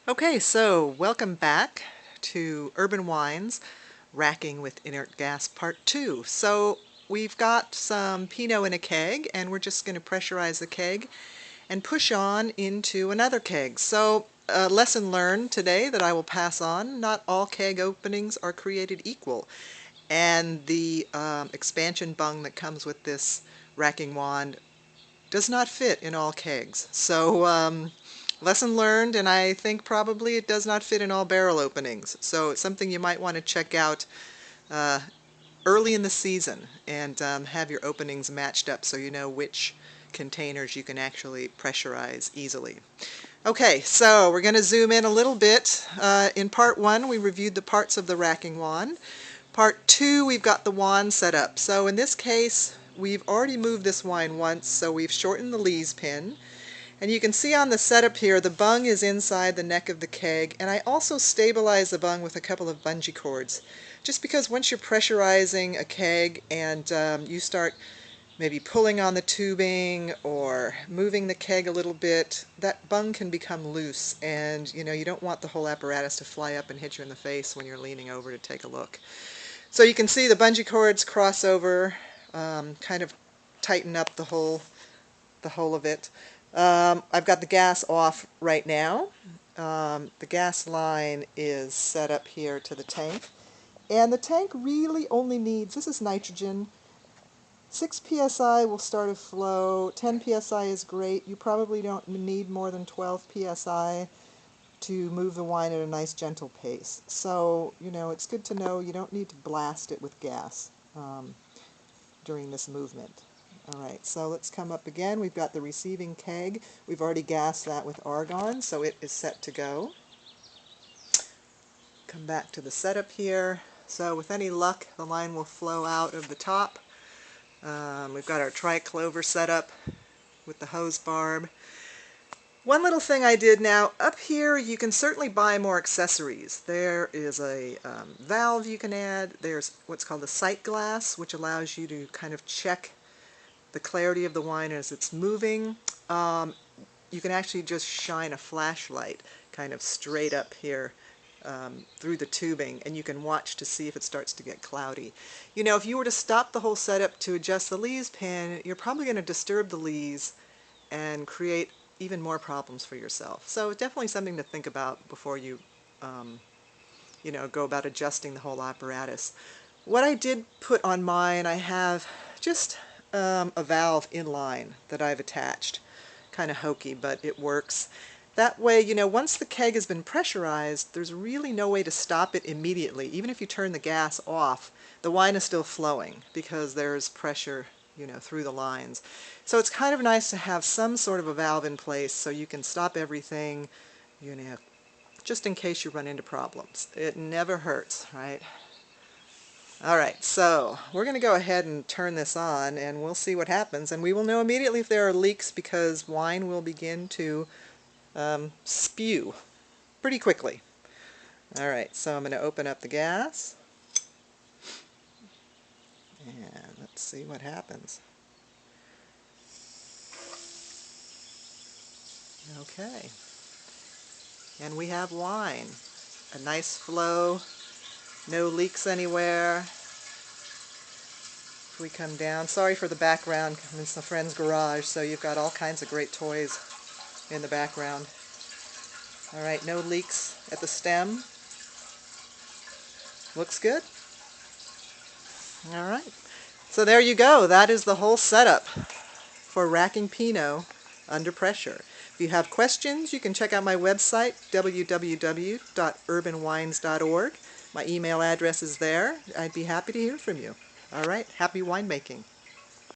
Okay, so welcome back to Urban Wines, Racking with Inert Gas Part 2. So we've got some Pinot in a keg, and we're just going to pressurize the keg and push on into another keg. So a lesson learned today that I will pass on: not all keg openings are created equal. And the expansion bung that comes with this racking wand does not fit in all kegs. So lesson learned, and I think probably it does not fit in all barrel openings. So it's something you might want to check out uh, early in the season and have your openings matched up so you know which containers you can actually pressurize easily. Okay, so we're going to zoom in a little bit. In part 1, we reviewed the parts of the racking wand. Part 2, we've got the wand set up. So in this case, we've already moved this wine once, so we've shortened the lees pin. And you can see on the setup here, the bung is inside the neck of the keg, and I also stabilize the bung with a couple of bungee cords. Just because once you're pressurizing a keg and you start maybe pulling on the tubing or moving the keg a little bit, that bung can become loose, and you don't want the whole apparatus to fly up and hit you in the face when you're leaning over to take a look. So you can see the bungee cords cross over, kind of tighten up the whole of it. I've got the gas off right now. The gas line is set up here to the tank, and the tank really only needs, this is nitrogen, 6 psi will start a flow. 10 psi is great. You probably don't need more than 12 psi to move the wine at a nice gentle pace. So, it's good to know you don't need to blast it with gas during this movement. Alright, so let's come up again. We've got the receiving keg. We've already gassed that with argon, so it is set to go. Come back to the setup here. So with any luck, the line will flow out of the top. We've got our triclover set up with the hose barb. One little thing I did now, up here you can certainly buy more accessories. There is a valve you can add. There's what's called a sight glass, which allows you to kind of check the clarity of the wine as it's moving. You can actually just shine a flashlight kind of straight up here through the tubing, and you can watch to see if it starts to get cloudy. If you were to stop the whole setup to adjust the lees pin, you're probably going to disturb the lees and create even more problems for yourself. So definitely something to think about before you, go about adjusting the whole apparatus. What I did put on mine, I have just a valve in line that I've attached. Kind of hokey, but it works. That way, once the keg has been pressurized, there's really no way to stop it immediately. Even if you turn the gas off, the wine is still flowing because there's pressure, through the lines. So it's kind of nice to have some sort of a valve in place so you can stop everything, just in case you run into problems. It never hurts, right? Alright, so we're going to go ahead and turn this on, and we'll see what happens. And we will know immediately if there are leaks, because wine will begin to spew pretty quickly. Alright, so I'm going to open up the gas, and let's see what happens. Okay, and we have wine. A nice flow, no leaks anywhere. If we come down, sorry for the background, it's a friend's garage, so you've got all kinds of great toys in the background. Alright, no leaks at the stem. Looks good. Alright, so there you go. That is the whole setup for racking Pinot under pressure. If you have questions, you can check out my website, www.urbanwines.org. My email address is there. I'd be happy to hear from you. Alright, happy winemaking.